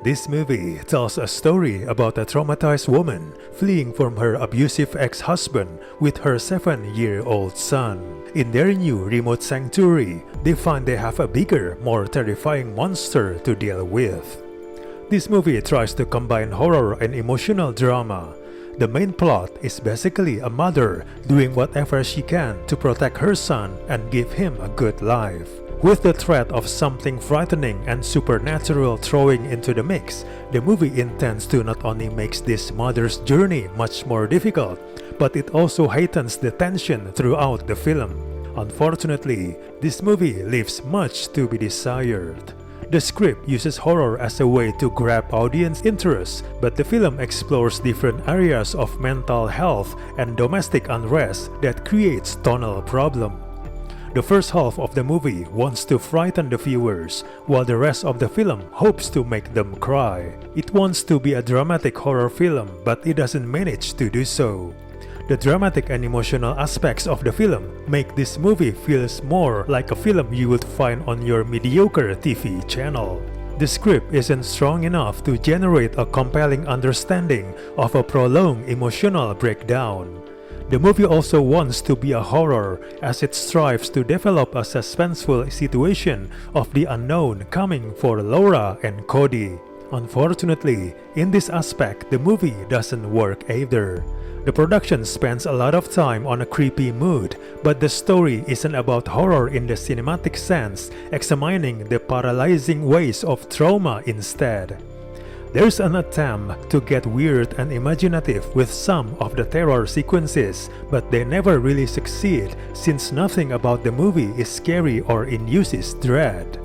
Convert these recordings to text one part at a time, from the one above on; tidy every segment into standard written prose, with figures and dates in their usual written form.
This movie tells a story about a traumatized woman fleeing from her abusive ex-husband with her 7-year-old son. In their new remote sanctuary, they find they have a bigger, more terrifying monster to deal with. This movie tries to combine horror and emotional drama. The main plot is basically a mother doing whatever she can to protect her son and give him a good life. With the threat of something frightening and supernatural throwing into the mix, the movie intends to not only make this mother's journey much more difficult, but it also heightens the tension throughout the film. Unfortunately, this movie leaves much to be desired. The script uses horror as a way to grab audience interest, but the film explores different areas of mental health and domestic unrest that creates tonal problem. The first half of the movie wants to frighten the viewers, while the rest of the film hopes to make them cry. It wants to be a dramatic horror film, but it doesn't manage to do so. The dramatic and emotional aspects of the film make this movie feels more like a film you would find on your mediocre TV channel. The script isn't strong enough to generate a compelling understanding of a prolonged emotional breakdown. The movie also wants to be a horror as it strives to develop a suspenseful situation of the unknown coming for Laura and Cody. Unfortunately, in this aspect, the movie doesn't work either. The production spends a lot of time on a creepy mood, but the story isn't about horror in the cinematic sense, examining the paralyzing ways of trauma instead. There's an attempt to get weird and imaginative with some of the terror sequences, but they never really succeed since nothing about the movie is scary or induces dread.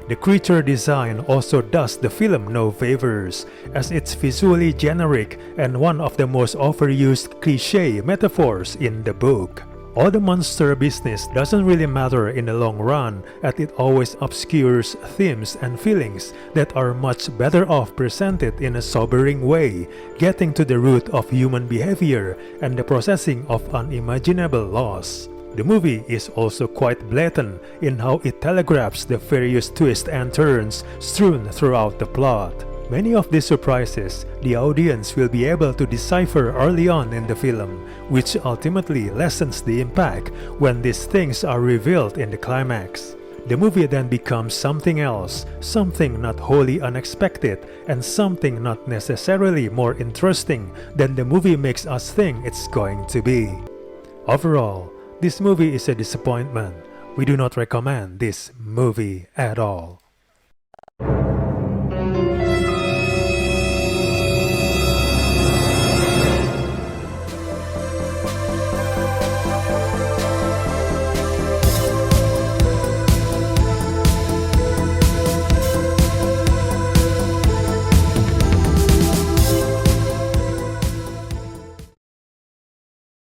The creature design also does the film no favors, as it's visually generic and one of the most overused cliché metaphors in the book. All the monster business doesn't really matter in the long run, as it always obscures themes and feelings that are much better off presented in a sobering way, getting to the root of human behavior and the processing of unimaginable loss. The movie is also quite blatant in how it telegraphs the various twists and turns strewn throughout the plot. Many of these surprises, the audience will be able to decipher early on in the film, which ultimately lessens the impact when these things are revealed in the climax. The movie then becomes something else, something not wholly unexpected, and something not necessarily more interesting than the movie makes us think it's going to be. Overall, this movie is a disappointment. We do not recommend this movie at all.